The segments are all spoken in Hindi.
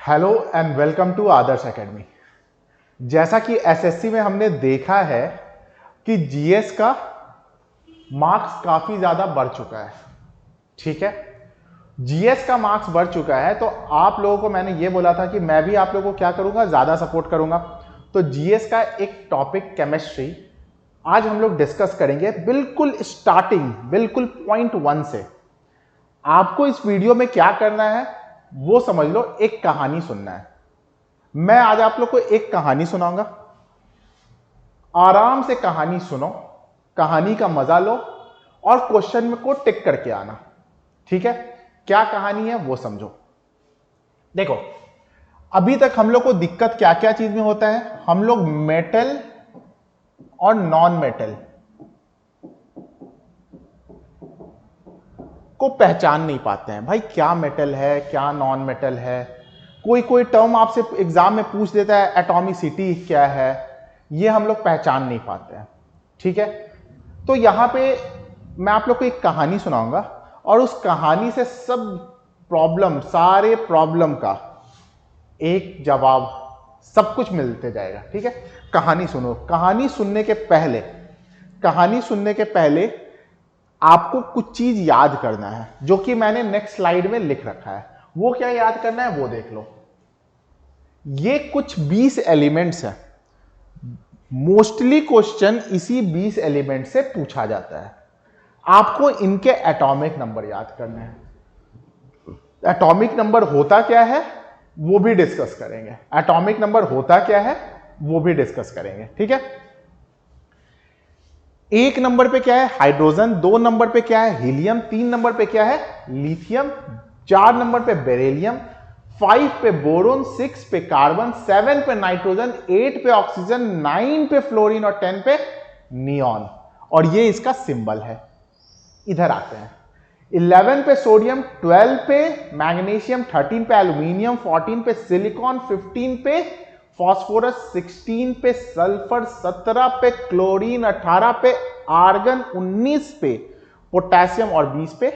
Hello and welcome to Adarsh academy. जैसा कि एसएससी में हमने देखा है कि जीएस का मार्क्स काफी ज्यादा बढ़ चुका है। ठीक है, जीएस का मार्क्स बढ़ चुका है तो आप लोगों को मैंने ये बोला था कि मैं भी आप लोगों को क्या करूंगा, ज्यादा सपोर्ट करूंगा। तो जीएस का एक टॉपिक केमिस्ट्री आज हम लोग डिस्कस करेंगे, बिल्कुल स्टार्टिंग, बिल्कुल पॉइंट 1 से। आपको इस वीडियो में क्या करना है वो समझ लो, एक कहानी सुनना है। मैं आज आप लोग को एक कहानी सुनाऊंगा, आराम से कहानी सुनो, कहानी का मजा लो और क्वेश्चन में को टिक करके आना। ठीक है, क्या कहानी है वो समझो। देखो, अभी तक हम लोग को दिक्कत क्या क्या चीज में होता है, हम लोग मेटल और नॉन मेटल को पहचान नहीं पाते हैं। भाई क्या मेटल है, क्या नॉन मेटल है। कोई कोई टर्म आपसे एग्जाम में पूछ देता है, एटॉमिसिटी क्या है, ये हम लोग पहचान नहीं पाते हैं। ठीक है, तो यहां पे मैं आप लोग को एक कहानी सुनाऊंगा और उस कहानी से सब प्रॉब्लम, सारे प्रॉब्लम का एक जवाब, सब कुछ मिलते जाएगा। ठीक है, कहानी सुनो। कहानी सुनने के पहले आपको कुछ चीज याद करना है, जो कि मैंने नेक्स्ट स्लाइड में लिख रखा है। वो क्या याद करना है वो देख लो। ये कुछ 20 एलिमेंट्स हैं। मोस्टली क्वेश्चन इसी 20 एलिमेंट से पूछा जाता है। आपको इनके एटॉमिक नंबर याद करने हैं। एटॉमिक नंबर होता क्या है वो भी डिस्कस करेंगे। एटॉमिक नंबर होता क्या है वो भी डिस्कस करेंगे। ठीक है, 1 नंबर पे क्या है, हाइड्रोजन। 2 नंबर पे क्या है, हीलियम। 3 नंबर पे क्या है, लिथियम। 4 नंबर पे बेरिलियम। 5 पे बोरोन। 6 पे कार्बन। 7 पे नाइट्रोजन। 8 पे ऑक्सीजन। 9 पे फ्लोरीन और 10 पे नियॉन। और ये इसका सिंबल है। इधर आते हैं, 11 पे सोडियम। 12 पे मैग्नीशियम। 13 पे एल्यूमिनियम। 14 पे सिलिकॉन। 15 पे फॉस्फोरस। 16 पे सल्फर। 17 पे क्लोरीन। 18 पे आर्गन। 19 पे पोटेशियम और 20 पे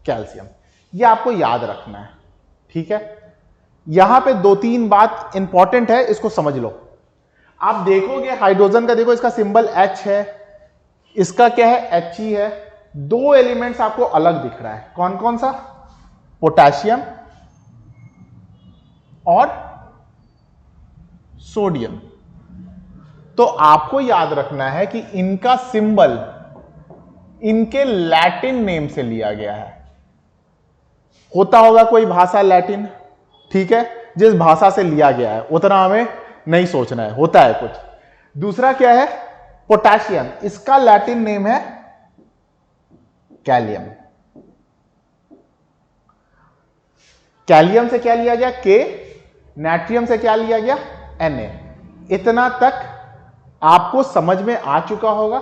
कैल्शियम। ये आपको याद रखना है। ठीक है, यहां पे 2-3 बात इंपॉर्टेंट है, इसको समझ लो। आप देखोगे हाइड्रोजन का, देखो इसका सिंबल H है, इसका क्या है, He है। 2 एलिमेंट्स आपको अलग दिख रहा है, कौन कौन सा, पोटेशियम और सोडियम। तो आपको याद रखना है कि इनका सिंबल इनके लैटिन नेम से लिया गया है। होता होगा कोई भाषा लैटिन, ठीक है, जिस भाषा से लिया गया है उतना हमें नहीं सोचना है, होता है कुछ। दूसरा क्या है, पोटेशियम, इसका लैटिन नेम है कैलियम। कैलियम से क्या लिया गया, के। नाइट्रियम से क्या लिया गया, Na। इतना तक आपको समझ में आ चुका होगा,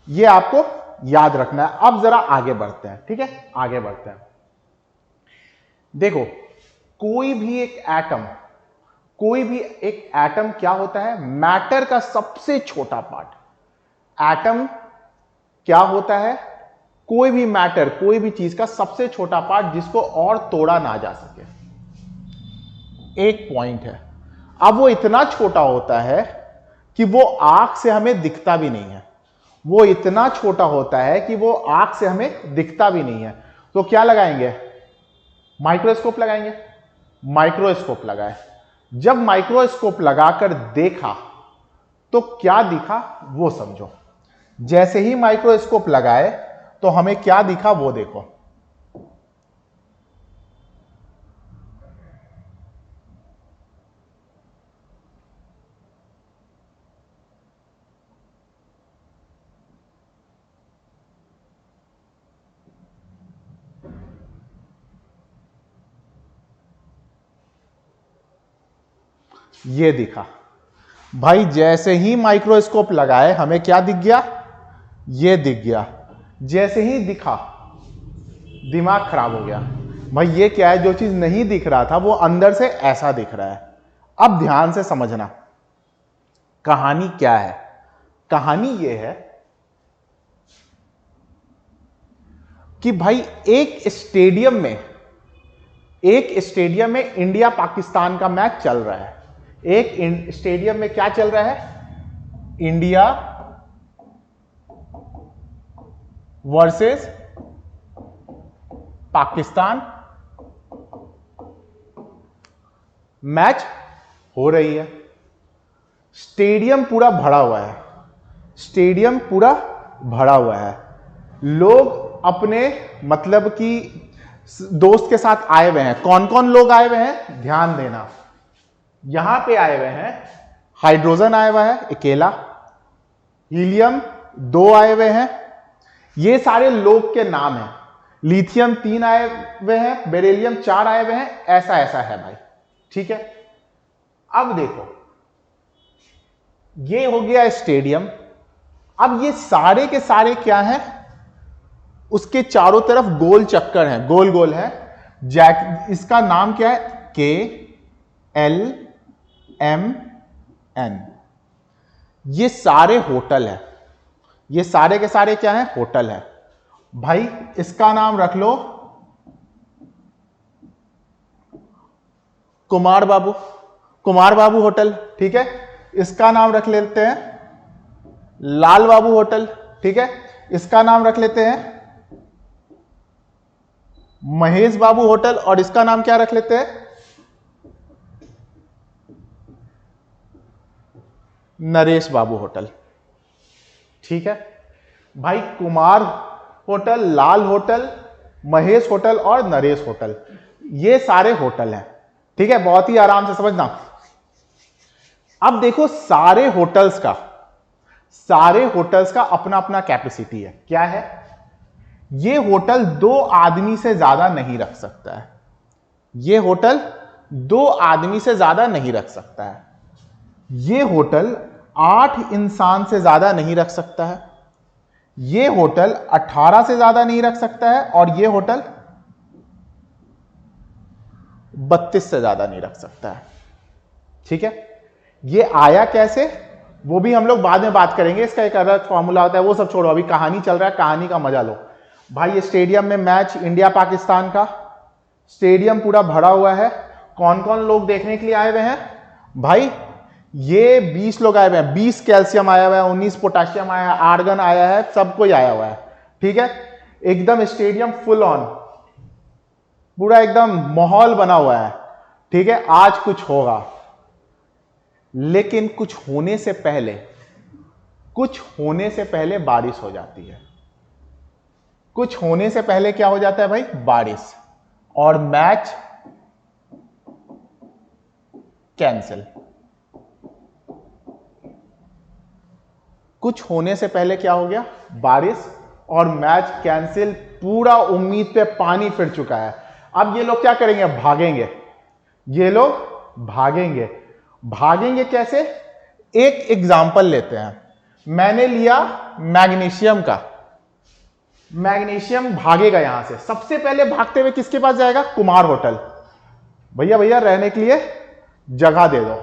ये आपको याद रखना है। अब जरा आगे बढ़ते हैं। ठीक है, आगे बढ़ते हैं। देखो, कोई भी एक एटम क्या होता है, मैटर का सबसे छोटा पार्ट। एटम क्या होता है, कोई भी मैटर, कोई भी चीज का सबसे छोटा पार्ट जिसको और तोड़ा ना जा सके। एक पॉइंट है। अब वो इतना छोटा होता है कि वो आंख से हमें दिखता भी नहीं है। वो इतना छोटा होता है कि वो आंख से हमें दिखता भी नहीं है। तो क्या लगाएंगे, माइक्रोस्कोप लगाएंगे। माइक्रोस्कोप लगाए, जब माइक्रोस्कोप लगाकर देखा तो क्या दिखा वो समझो। जैसे ही माइक्रोस्कोप लगाए तो हमें क्या दिखा वो देखो। ये दिखा। भाई जैसे ही माइक्रोस्कोप लगाए हमें क्या दिख गया, ये दिख गया। जैसे ही दिखा दिमाग खराब हो गया। भाई ये क्या है, जो चीज नहीं दिख रहा था वो अंदर से ऐसा दिख रहा है। अब ध्यान से समझना कहानी क्या है। कहानी ये है कि भाई एक स्टेडियम में एक स्टेडियम में इंडिया पाकिस्तान का मैच चल रहा है। एक स्टेडियम में क्या चल रहा है? इंडिया वर्सेस पाकिस्तान मैच हो रही है। स्टेडियम पूरा भरा हुआ है, स्टेडियम पूरा भरा हुआ है। लोग अपने मतलब कि दोस्त के साथ आए हुए हैं। कौन कौन लोग आए हुए हैं? ध्यान देना, यहां पे आए हुए हैं हाइड्रोजन आया हुआ है अकेला, हीलियम 2 आए हुए हैं। ये सारे लोग के नाम हैं। लिथियम 3 आए हुए हैं, बेरिलियम 4 आए हुए हैं। ऐसा ऐसा है भाई, ठीक है। अब देखो, ये हो गया स्टेडियम। अब ये सारे के सारे क्या हैं? उसके चारों तरफ गोल चक्कर हैं, गोल गोल है। जैक, इसका नाम क्या है? KLMN। ये सारे होटल है, ये सारे के सारे क्या हैं? होटल है भाई। इसका नाम रख लो कुमार बाबू, कुमार बाबू होटल, ठीक है। इसका नाम रख लेते हैं लाल बाबू होटल, ठीक है। इसका नाम रख लेते हैं महेश बाबू होटल, और इसका नाम क्या रख लेते हैं? नरेश बाबू होटल, ठीक है भाई। कुमार होटल, लाल होटल, महेश होटल और नरेश होटल, ये सारे होटल हैं, ठीक है। बहुत ही आराम से समझना। अब देखो, सारे होटल्स का अपना अपना कैपेसिटी है। क्या है? ये होटल 2 आदमी से ज्यादा नहीं रख सकता है। ये होटल 2 आदमी से ज्यादा नहीं रख सकता है। ये होटल 8 इंसान से ज्यादा नहीं रख सकता है। ये होटल 18 से ज्यादा नहीं रख सकता है, और ये होटल 32 से ज्यादा नहीं रख सकता है, ठीक है। ये आया कैसे, वो भी हम लोग बाद में बात करेंगे। इसका एक अलग फॉर्मूला होता है, वो सब छोड़ो, अभी कहानी चल रहा है, कहानी का मजा लो भाई। ये स्टेडियम में मैच इंडिया पाकिस्तान का, स्टेडियम पूरा भरा हुआ है। कौन कौन लोग देखने के लिए आए हुए हैं भाई? ये 20 लोग आए हुए हैं। 20 कैल्शियम आया हुआ है, 19 पोटाशियम आया है, आर्गन आया है, सब कोई आया हुआ है, ठीक है। एकदम स्टेडियम फुल ऑन, पूरा एकदम माहौल बना हुआ है, ठीक है। आज कुछ होगा, लेकिन कुछ होने से पहले बारिश हो जाती है। कुछ होने से पहले क्या हो जाता है भाई? बारिश, और मैच कैंसिल। कुछ होने से पहले क्या हो गया? बारिश, और मैच कैंसिल। पूरा उम्मीद पे पानी फिर चुका है। अब ये लोग क्या करेंगे? भागेंगे। ये लोग भागेंगे। भागेंगे कैसे? एक एग्जाम्पल लेते हैं। मैंने लिया मैग्नीशियम का। मैग्नीशियम भागेगा यहां से, सबसे पहले भागते हुए किसके पास जाएगा? कुमार होटल। भैया भैया रहने के लिए जगह दे दो।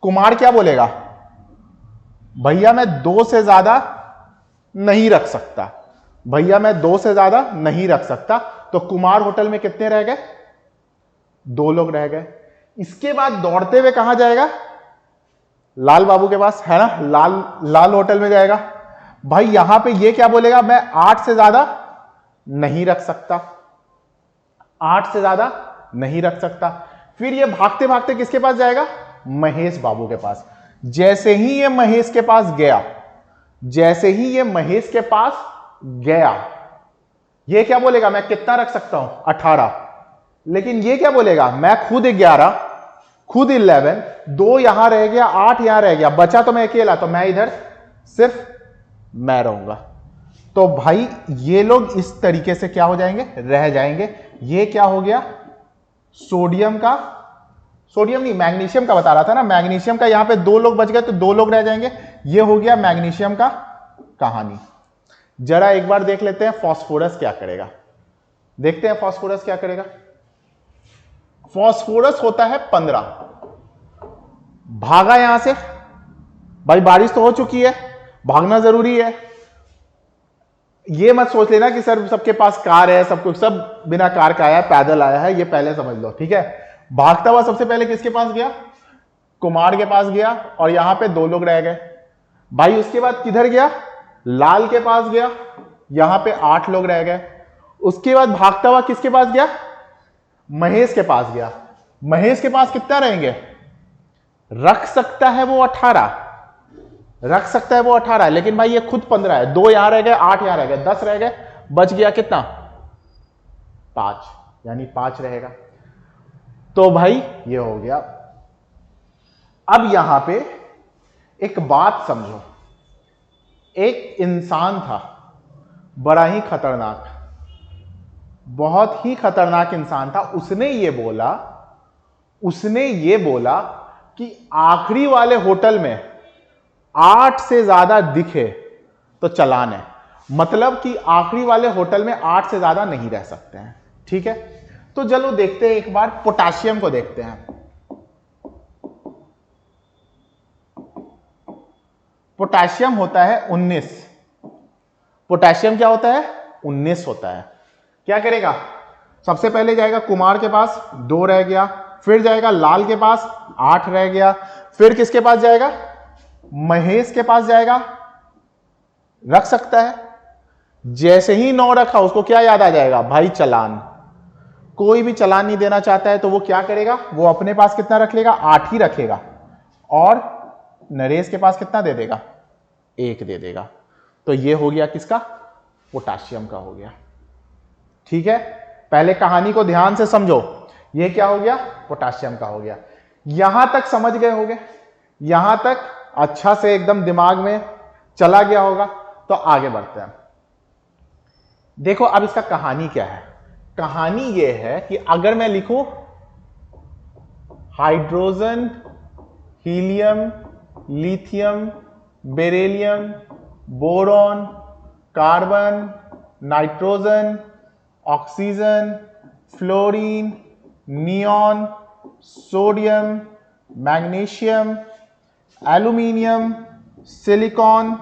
कुमार क्या बोलेगा? भैया मैं 2 से ज्यादा नहीं रख सकता, भैया मैं 2 से ज्यादा नहीं रख सकता। तो कुमार होटल में कितने रह गए? 2 लोग रह गए। इसके बाद दौड़ते हुए कहां जाएगा? लाल बाबू के पास, है ना। लाल होटल में जाएगा। भाई यहां पे ये क्या बोलेगा? मैं 8 से ज्यादा नहीं रख सकता, 8 से ज्यादा नहीं रख सकता। फिर ये भागते भागते किसके पास जाएगा? महेश बाबू के पास। जैसे ही ये महेश के पास गया, ये क्या बोलेगा? मैं कितना रख सकता हूं? 18। लेकिन ये क्या बोलेगा? मैं खुद 11, खुद 11, 2 यहां रह गया, 8 यहां रह गया, बचा तो मैं अकेला, तो मैं इधर सिर्फ मैं रहूंगा। तो भाई ये लोग इस तरीके से क्या हो जाएंगे? रह जाएंगे। ये क्या हो गया? सोडियम नहीं, मैग्नीशियम का बता रहा था ना। मैग्नीशियम का यहां पे 2 लोग बच गए, तो 2 लोग रह जाएंगे। ये हो गया मैग्नीशियम का कहानी। जरा एक बार देख लेते हैं फास्फोरस क्या करेगा। देखते हैं फास्फोरस क्या करेगा। फास्फोरस होता है 15। भागा यहां से, भाई बारिश तो हो चुकी है, भागना जरूरी है। ये मत सोच लेना कि सर सबके पास कार है, सब कुछ, सब बिना कार का आया है, पैदल आया है, ये पहले समझ लो, ठीक है। भागता हुआ सबसे पहले किसके पास गया? कुमार के पास गया, और यहां पे 2 लोग रह गए भाई। उसके बाद किधर गया? लाल के पास गया, यहां पे 8 लोग रह गए। उसके बाद भागता हुआ किसके पास गया? महेश के पास गया। महेश के पास कितना रहेंगे? रख सकता है वो 18, रख सकता है वो 18, लेकिन भाई ये खुद 15 है। 2 यहां रह गए, 8 यहां रह गए, 10 रह गए, बच गया कितना? 5, यानी 5 रहेगा। तो भाई ये हो गया। अब यहां पे एक बात समझो, एक इंसान था बड़ा ही खतरनाक, बहुत ही खतरनाक इंसान था। उसने ये बोला कि आखिरी वाले होटल में 8 से ज्यादा दिखे तो चालान है। मतलब कि आखिरी वाले होटल में 8 से ज्यादा नहीं रह सकते हैं, ठीक है। तो चलो देखते हैं, एक बार पोटाशियम को देखते हैं। पोटाशियम होता है 19। पोटाशियम क्या होता है? 19 होता है। क्या करेगा? सबसे पहले जाएगा कुमार के पास, 2 रह गया, फिर जाएगा लाल के पास, 8 रह गया, फिर किसके पास जाएगा? महेश के पास जाएगा, रख सकता है। जैसे ही 9 रखा, उसको क्या याद आ जाएगा? भाई चालान। कोई भी चालान नहीं देना चाहता है तो वो क्या करेगा? वो अपने पास कितना रख लेगा? 8 ही रखेगा, और नरेश के पास कितना दे देगा? 1 दे देगा। तो ये हो गया किसका? पोटाशियम का हो गया, ठीक है। पहले कहानी को ध्यान से समझो। ये क्या हो गया? पोटाशियम का हो गया। यहां तक समझ गए होगे? यहां तक अच्छा से एकदम दिमाग में चला गया होगा। तो आगे बढ़ते हैं। देखो अब इसका कहानी क्या है। कहानी ये है कि अगर मैं लिखूं hydrogen, helium, lithium, beryllium, boron, carbon, nitrogen, oxygen, fluorine, neon, sodium, magnesium, aluminium, silicon,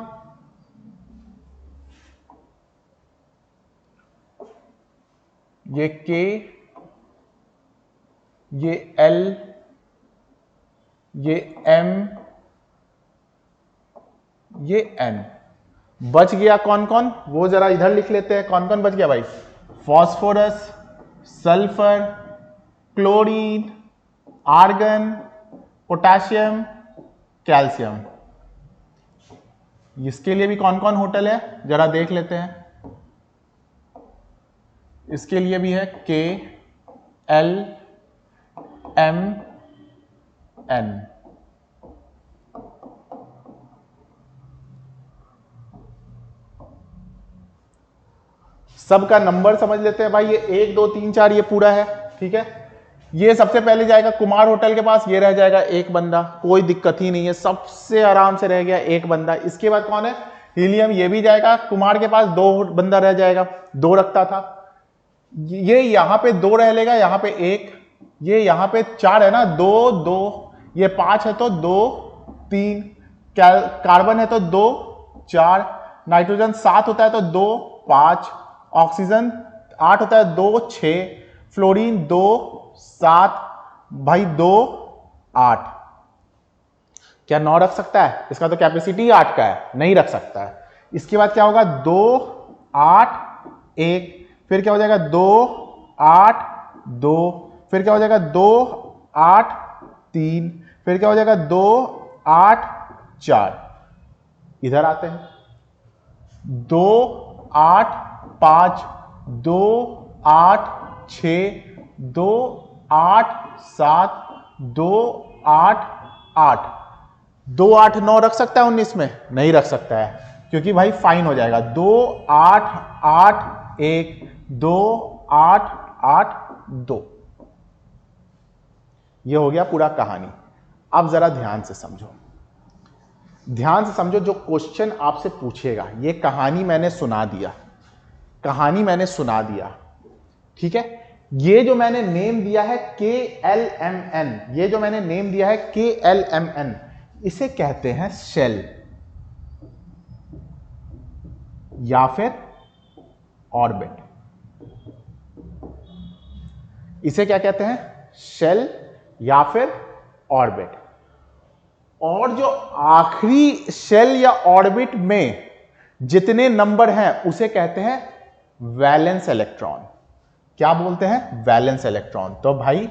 ये K, ये L, ये M, ये N। बच गया कौन कौन? वो जरा इधर लिख लेते हैं। कौन कौन बच गया भाई? Phosphorus, sulphur, chlorine, argon, potassium, calcium. इसके लिए भी कौन कौन होटल है जरा देख लेते हैं। इसके लिए भी है K, L, M, N। सबका नंबर समझ लेते हैं भाई। ये 1 2 3 4 ये पूरा है, ठीक है। ये सबसे पहले जाएगा कुमार होटल के पास, ये रह जाएगा 1 बंदा, कोई दिक्कत ही नहीं है, सबसे आराम से रह गया 1 बंदा। इसके बाद कौन है? हीलियम, ये भी जाएगा कुमार के पास, 2 बंदा रह जाएगा, 2 रखता था। ये यहां पे 2 रह लेगा, यहां पे 1, ये यहां पे 4 है ना, 2 2, ये 5 है तो 2 3, कार्बन है तो 2 4, नाइट्रोजन 7 होता है तो 2 5, ऑक्सीजन 8 होता है 2 6, फ्लोरीन 2 7, भाई 2 8। क्या 9 रख सकता है? इसका तो कैपेसिटी 8 का है, नहीं रख सकता है। इसके बाद क्या होगा? 2 8 1, फिर क्या हो जाएगा? 2 8 2, फिर क्या हो जाएगा? 2 8 3, फिर क्या हो जाएगा? 2 8 4। इधर आते हैं। 2 8 5, 2 8 6, 2 8 7, 2 8 8। 2 8 9 रख सकता है 19 में? नहीं रख सकता है, क्योंकि भाई फाइन हो जाएगा। 2 8 8 1, 2 8 8 2। ये हो गया पूरा कहानी। अब जरा ध्यान से समझो, ध्यान से समझो। जो क्वेश्चन आपसे पूछेगा, ये कहानी मैंने सुना दिया, कहानी मैंने सुना दिया, ठीक है। ये जो मैंने नेम दिया है KLMN, ये जो मैंने नेम दिया है KLMN, इसे कहते हैं शेल, या फिर ऑर्बिट। इसे क्या कहते हैं? शेल या फिर ऑर्बिट। और जो आखिरी शेल या ऑर्बिट में जितने नंबर हैं उसे कहते हैं वैलेंस इलेक्ट्रॉन। क्या बोलते हैं? Valence electron. तो भाई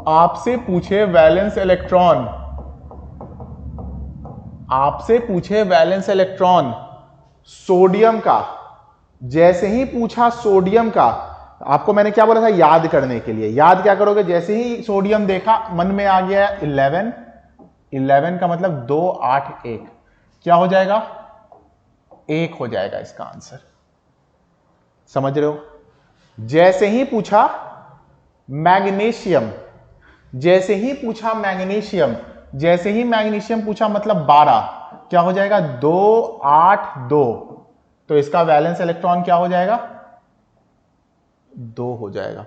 आपसे पूछे वैलेंस इलेक्ट्रॉन, आपसे पूछे वैलेंस इलेक्ट्रॉन सोडियम का, जैसे ही पूछा सोडियम का, आपको मैंने क्या बोला था? याद करने के लिए। याद क्या करोगे? जैसे ही सोडियम देखा मन में आ गया 11, 11 का मतलब 2 8 1, क्या हो जाएगा? 1 हो जाएगा इसका आंसर। समझ रहे हो? जैसे ही पूछा मैग्नीशियम, जैसे ही पूछा मैग्नीशियम, जैसे ही मैग्नीशियम पूछा मतलब 12, क्या हो जाएगा? 2 8 2, तो इसका वैलेंस इलेक्ट्रॉन क्या हो जाएगा? 2 हो जाएगा।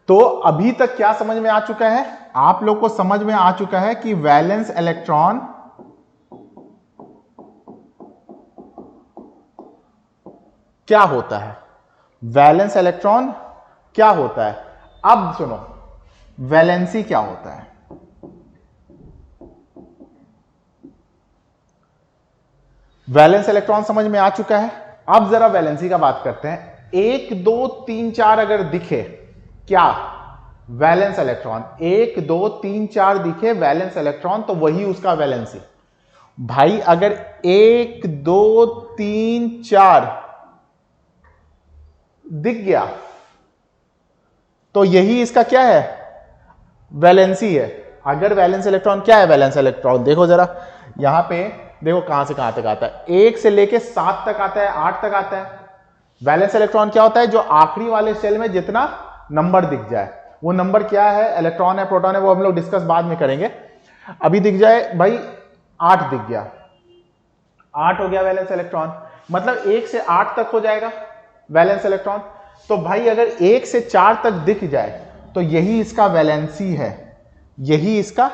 तो अभी तक क्या समझ में आ चुका है? आप लोग को समझ में आ चुका है कि वैलेंस इलेक्ट्रॉन क्या होता है। वैलेंस इलेक्ट्रॉन क्या होता है? अब सुनो, वैलेंसी क्या होता है? वैलेंस इलेक्ट्रॉन समझ में आ चुका है। अब जरा वैलेंसी का बात करते हैं। 1 2 3 4 अगर दिखे, क्या? वैलेंस इलेक्ट्रॉन 1 2 3 4 दिखे वैलेंस इलेक्ट्रॉन, तो वही उसका वैलेंसी। भाई अगर 1 2 3 4 दिख गया तो यही इसका क्या है? वैलेंसी है। अगर वैलेंस इलेक्ट्रॉन क्या है? वैलेंस इलेक्ट्रॉन देखो जरा, यहां पे देखो कहां से कहां तक आता है। 1 से लेके 7 तक आता है, 8 तक आता है। वैलेंस इलेक्ट्रॉन क्या होता है? जो आखिरी वाले सेल में जितना नंबर दिख जाए। वो नंबर क्या है? इलेक्ट्रॉन है, प्रोटॉन है, वो हम लोग डिस्कस बाद में करेंगे। अभी दिख जाए भाई 8 दिख गया, 8 हो गया वैलेंस इलेक्ट्रॉन, मतलब 1 से 8 तक हो जाएगा वैलेंस इलेक्ट्रॉन। तो भाई अगर 1 से 4 तक दिख जाए तो यही इसका वैलेंसी है, यही इसका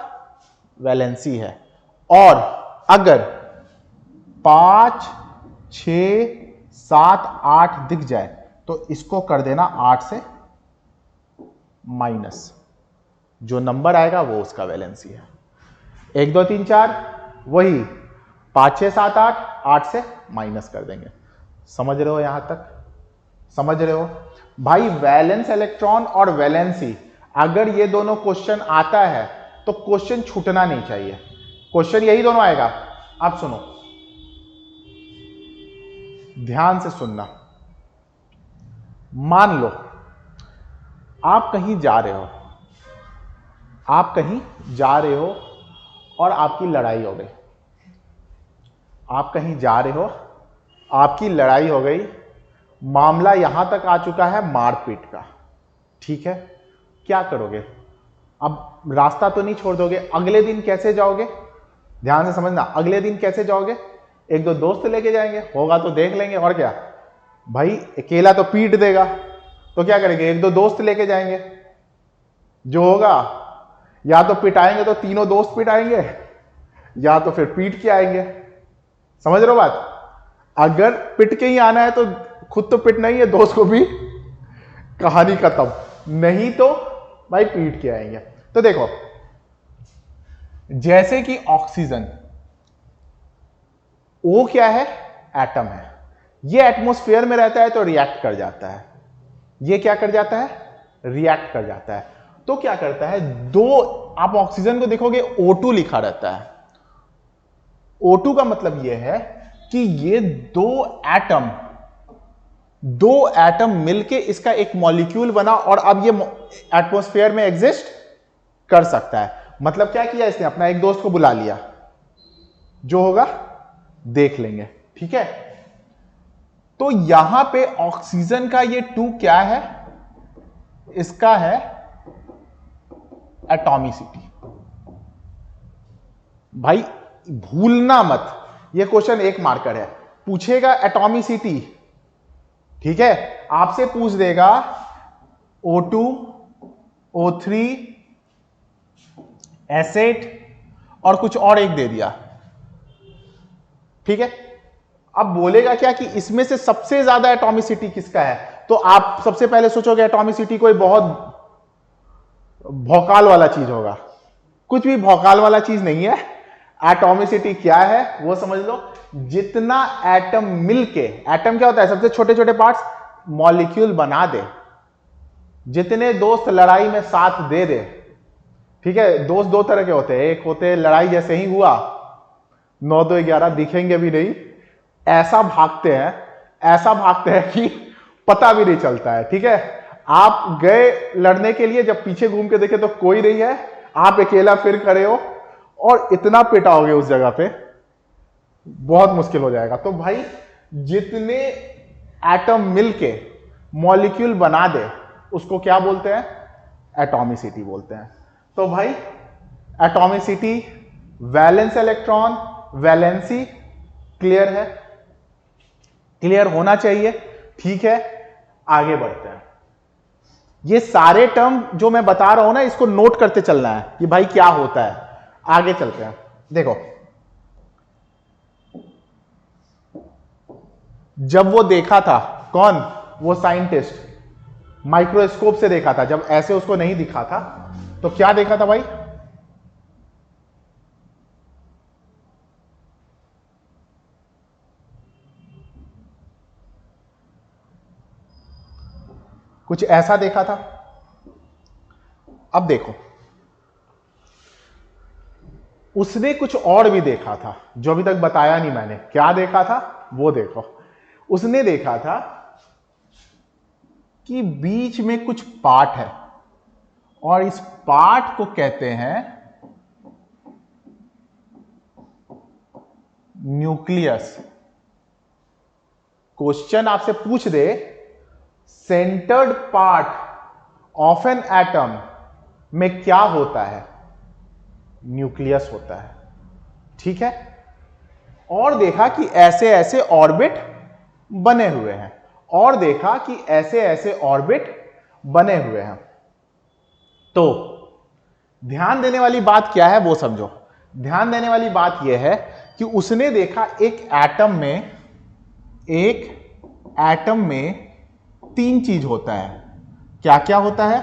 वैलेंसी है। और अगर 5 6 7 8 दिख जाए तो इसको कर देना 8 से माइनस, जो नंबर आएगा वो उसका वैलेंसी है। 1 2 3 4 वही, 5 6 7 8, 8 से माइनस कर देंगे। समझ रहे हो? यहां तक समझ रहे हो? भाई वैलेंस इलेक्ट्रॉन और वैलेंसी, अगर ये दोनों क्वेश्चन आता है तो क्वेश्चन छूटना नहीं चाहिए। क्वेश्चन यही दोनों आएगा। अब सुनो, ध्यान से सुनना। मान लो आप कहीं जा रहे हो, आप कहीं जा रहे हो और आपकी लड़ाई हो गई। आप कहीं जा रहे हो, आपकी लड़ाई हो गई, मामला यहां तक आ चुका है मारपीट का। ठीक है, क्या करोगे? अब रास्ता तो नहीं छोड़ दोगे, अगले दिन कैसे जाओगे? ध्यान से समझना, अगले दिन कैसे जाओगे? 1 2 दोस्त लेके जाएंगे, होगा तो देख लेंगे, और क्या भाई, अकेला तो पीट देगा, तो क्या करेंगे? 1 2 दोस्त लेके जाएंगे। जो होगा, या तो पिटाएंगे तो तीनों दोस्त पिटाएंगे, या तो फिर पीट के आएंगे। समझ रहे हो बात? अगर पिट के ही आना है तो खुद तो पिटना ही है, दोस्त को भी, कहानी खत्म। नहीं तो भाई पीट के आएंगे। तो देखो, जैसे कि ऑक्सीजन, वो क्या है? एटम है। ये एटमॉस्फेयर में रहता है तो रिएक्ट कर जाता है। ये क्या कर जाता है? रिएक्ट कर जाता है। तो क्या करता है? दो, आप ऑक्सीजन को देखोगे O2 लिखा रहता है। O2 का मतलब यह है कि ये दो एटम मिलके इसका एक मॉलिक्यूल बना और अब ये एटमॉस्फेयर में एग्जिस्ट कर सकता है। मतलब क्या किया इसने? अपना एक दोस्त को बुला लिया, जो होगा देख लेंगे। ठीक है, तो यहां पे ऑक्सीजन का ये 2 क्या है? इसका है एटॉमिसिटी। भाई भूलना मत, ये क्वेश्चन 1 मार्कर है, पूछेगा एटॉमिसिटी। ठीक है, आपसे पूछ देगा O2, O3, एसेट और कुछ और एक दे दिया। ठीक है, अब बोलेगा क्या कि इसमें से सबसे ज्यादा एटॉमिसिटी किसका है, तो आप सबसे पहले सोचोगे एटॉमिसिटी कोई बहुत भौकाल वाला चीज होगा। कुछ भी भौकाल वाला चीज नहीं है। एटॉमिसिटी क्या है वो समझ लो, जितना एटम मिलके, एटम क्या होता है, सबसे छोटे छोटे पार्ट्स, मॉलिक्यूल बना दे, जितने दोस्त लड़ाई में साथ दे दे, ठीक है। दोस्त दो तरह के होते हैं, एक होते हैं लड़ाई जैसे ही हुआ 9 2 11 दिखेंगे भी नहीं, ऐसा भागते हैं कि पता भी नहीं चलता है, ठीक है। आप गए लड़ने के लिए, जब पीछे घूम के देखे तो कोई नहीं है, आप अकेला फिर खड़े हो और इतना पिटाओगे उस जगह पे, बहुत मुश्किल हो जाएगा। तो भाई जितने एटम मिलके मॉलिक्यूल बना दे उसको क्या बोलते हैं, एटॉमिसिटी बोलते हैं। तो भाई atomicity, valence electron, valency clear है, क्लियर होना चाहिए, ठीक है। आगे बढ़ते हैं। ये सारे टर्म जो मैं बता रहा हूं ना, इसको नोट करते चलना है कि भाई क्या होता है। आगे चलते हैं। देखो, जब वो देखा था, कौन, वो साइंटिस्ट, माइक्रोस्कोप से देखा था, जब ऐसे उसको नहीं दिखा था तो क्या देखा था भाई, कुछ ऐसा देखा था। अब देखो, उसने कुछ और भी देखा था जो अभी तक बताया नहीं मैंने। क्या देखा था वो देखो। उसने देखा था कि बीच में कुछ पार्ट है और इस पार्ट को कहते हैं न्यूक्लियस। क्वेश्चन आपसे पूछ दे, centred part of an atom में क्या होता है, न्यूक्लियस होता है, ठीक है। और देखा कि ऐसे ऐसे ऑर्बिट बने हुए हैं, और देखा कि ऐसे ऐसे ऑर्बिट बने हुए हैं। तो ध्यान देने वाली बात क्या है वो समझो। ध्यान देने वाली बात यह है कि उसने देखा एक एटम में 3 चीज होता है। क्या क्या होता है,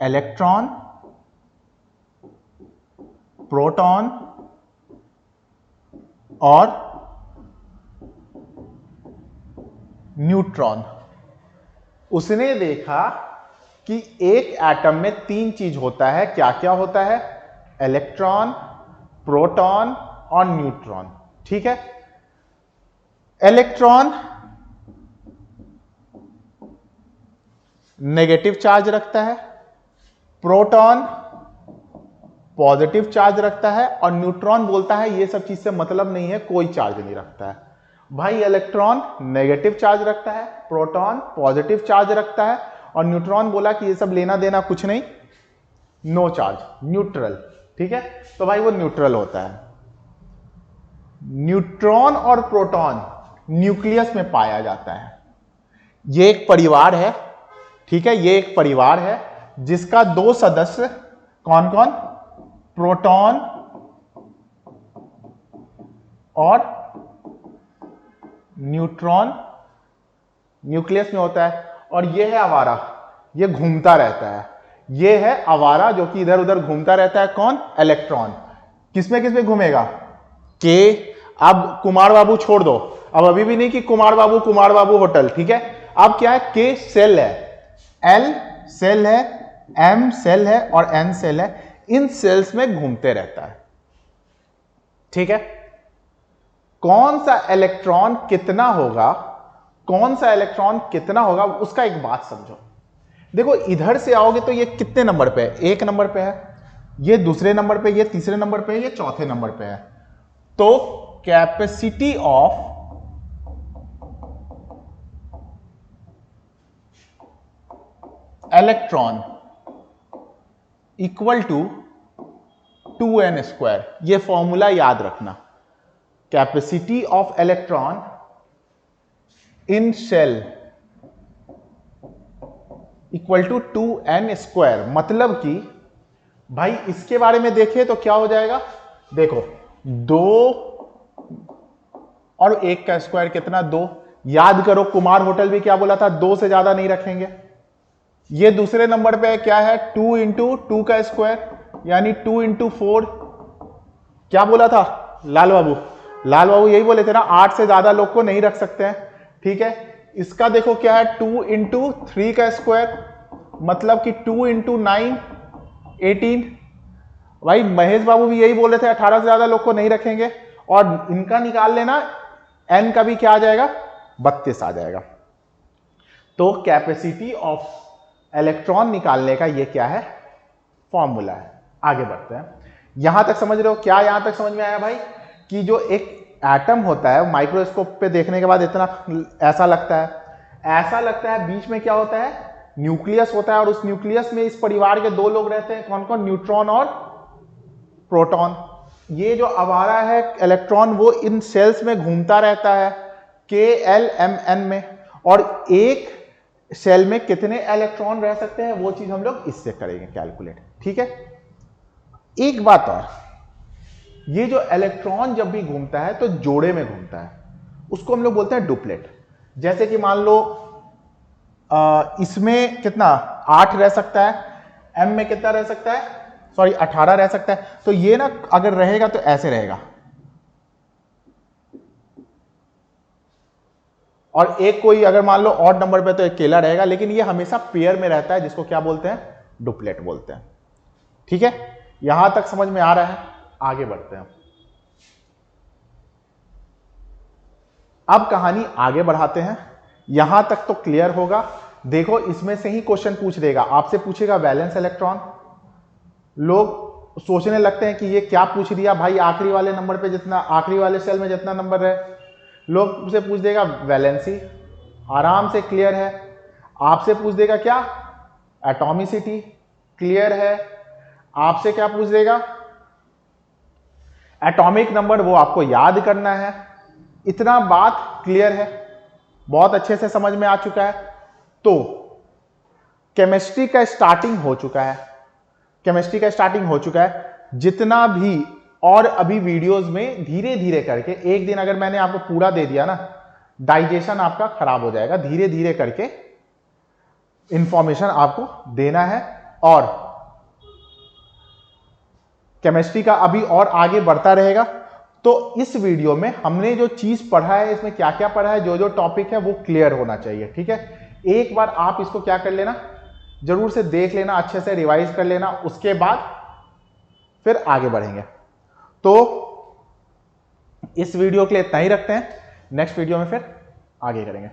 इलेक्ट्रॉन, प्रोटॉन और न्यूट्रॉन। उसने देखा कि एक एटम में 3 चीज होता है। क्या क्या होता है, इलेक्ट्रॉन, प्रोटॉन और न्यूट्रॉन, ठीक है। इलेक्ट्रॉन नेगेटिव चार्ज रखता है, प्रोटॉन पॉजिटिव चार्ज रखता है और न्यूट्रॉन बोलता है ये सब चीज से मतलब नहीं है, कोई चार्ज नहीं रखता है। भाई इलेक्ट्रॉन नेगेटिव चार्ज रखता है, प्रोटॉन पॉजिटिव चार्ज रखता है और न्यूट्रॉन बोला कि ये सब लेना देना कुछ नहीं, नो चार्ज, न्यूट्रल, ठीक है। तो भाई वो न्यूट्रल होता है। न्यूट्रॉन और प्रोटॉन न्यूक्लियस में पाया जाता है। ये एक परिवार है, ठीक है। ये एक परिवार है जिसका 2 सदस्य, कौन कौन, प्रोटॉन और न्यूट्रॉन न्यूक्लियस में होता है। और ये है आवारा, ये घूमता रहता है। ये है आवारा जो कि इधर उधर घूमता रहता है, कौन, इलेक्ट्रॉन। किसमें घूमेगा, के। अब कुमार बाबू छोड़ दो, अब अभी भी नहीं कि कुमार बाबू होटल, ठीक है। अब क्या है, के सेल है, एल सेल है, एम सेल है और एन सेल है। इन सेल्स में घूमते रहता है, ठीक है। कौन सा इलेक्ट्रॉन कितना होगा, कौन सा इलेक्ट्रॉन कितना होगा, उसका एक बात समझो। देखो इधर से आओगे तो ये कितने नंबर पे है, 1 नंबर पे है, ये दूसरे नंबर पे, ये तीसरे नंबर पे है, ये चौथे नंबर पे है। तो capacity of electron equal to 2n²। ये फॉर्मूला याद रखना, capacity of electron in shell equal to 2n²। मतलब कि भाई इसके बारे में देखें तो क्या हो जाएगा, देखो 2 और 1 का स्क्वायर कितना 2। याद करो कुमार होटल भी क्या बोला था, 2 से ज्यादा नहीं रखेंगे। ये दूसरे नंबर पे क्या है 2 इंटू 2 का स्क्वायर यानी 2 इंटू 4। क्या बोला था लाल बाबू, लाल बाबू यही बोले थे ना 8 से ज्यादा लोग को नहीं रख सकते हैं। ठीक है, इसका देखो क्या है 2 इंटू 3 का स्क्वायर मतलब कि 2 इंटू 9 18। भाई महेश बाबू भी यही बोले थे 18 से ज्यादा लोग को नहीं रखेंगे। और इनका निकाल लेना n का भी क्या आ जाएगा 32 आ जाएगा। तो कैपेसिटी ऑफ इलेक्ट्रॉन निकालने का ये क्या है फॉर्मूला है। आगे बढ़ते हैं। यहां तक समझ रहे हो क्या, यहां तक समझ में आया भाई कि जो एक एटम होता है माइक्रोस्कोप पे देखने के बाद इतना ऐसा लगता है बीच में क्या होता है न्यूक्लियस होता है और उस न्यूक्लियस में इस परिवार के 2 लोग रहते हैं, कौन कौन, न्यूट्रॉन और प्रोटॉन। ये जो आवारा है इलेक्ट्रॉन वो इन सेल्स में घूमता रहता है KLMN में, और एक सेल में कितने इलेक्ट्रॉन रह सकते हैं वो चीज हम लोग इससे करेंगे कैलकुलेट। ठीक है, एक बात और, ये जो इलेक्ट्रॉन जब भी घूमता है तो जोड़े में घूमता है, उसको हम लोग बोलते हैं डुप्लेट। जैसे कि मान लो इसमें कितना 8 रह सकता है, M में कितना रह सकता है, सॉरी 18 रह सकता है। तो ये ना अगर रहेगा तो ऐसे रहेगा, और एक कोई अगर मान लो ऑड नंबर पे तो एक अकेला रहेगा, लेकिन ये हमेशा पेयर में रहता है जिसको क्या बोलते हैं डुप्लेट बोलते हैं। ठीक है, यहां तक समझ में आ रहा है, आगे बढ़ते हैं। अब कहानी आगे बढ़ाते हैं। यहां तक तो क्लियर होगा। देखो इसमें से ही क्वेश्चन पूछ देगा, आपसे पूछेगा वैलेंस इलेक्ट्रॉन। लोग सोचने लगते हैं कि ये क्या पूछ दिया भाई, आखिरी वाले नंबर पे जितना, आखिरी वाले सेल में जितना नंबर है लोग उसे पूछ देगा वैलेंसी, आराम से क्लियर है। आपसे पूछ देगा क्या एटॉमिसिटी, क्लियर है। आपसे क्या पूछ देगा एटॉमिक नंबर, वो आपको याद करना है। इतना बात क्लियर है, बहुत अच्छे से समझ में आ चुका है। तो केमिस्ट्री का स्टार्टिंग हो चुका है, केमिस्ट्री का स्टार्टिंग हो चुका है। जितना भी और अभी वीडियोस में धीरे धीरे करके, एक दिन अगर मैंने आपको पूरा दे दिया ना, डाइजेशन आपका खराब हो जाएगा। धीरे धीरे करके इंफॉर्मेशन आपको देना है। और केमिस्ट्री का अभी और आगे बढ़ता रहेगा। तो इस वीडियो में हमने जो चीज पढ़ा है, इसमें क्या क्या पढ़ा है, जो जो टॉपिक है वो क्लियर होना चाहिए। ठीक है, एक बार आप इसको क्या कर लेना, जरूर से देख लेना, अच्छे से रिवाइज कर लेना, उसके बाद फिर आगे बढ़ेंगे। तो इस वीडियो के लिए इतना ही रखते हैं, नेक्स्ट वीडियो में फिर आगे करेंगे।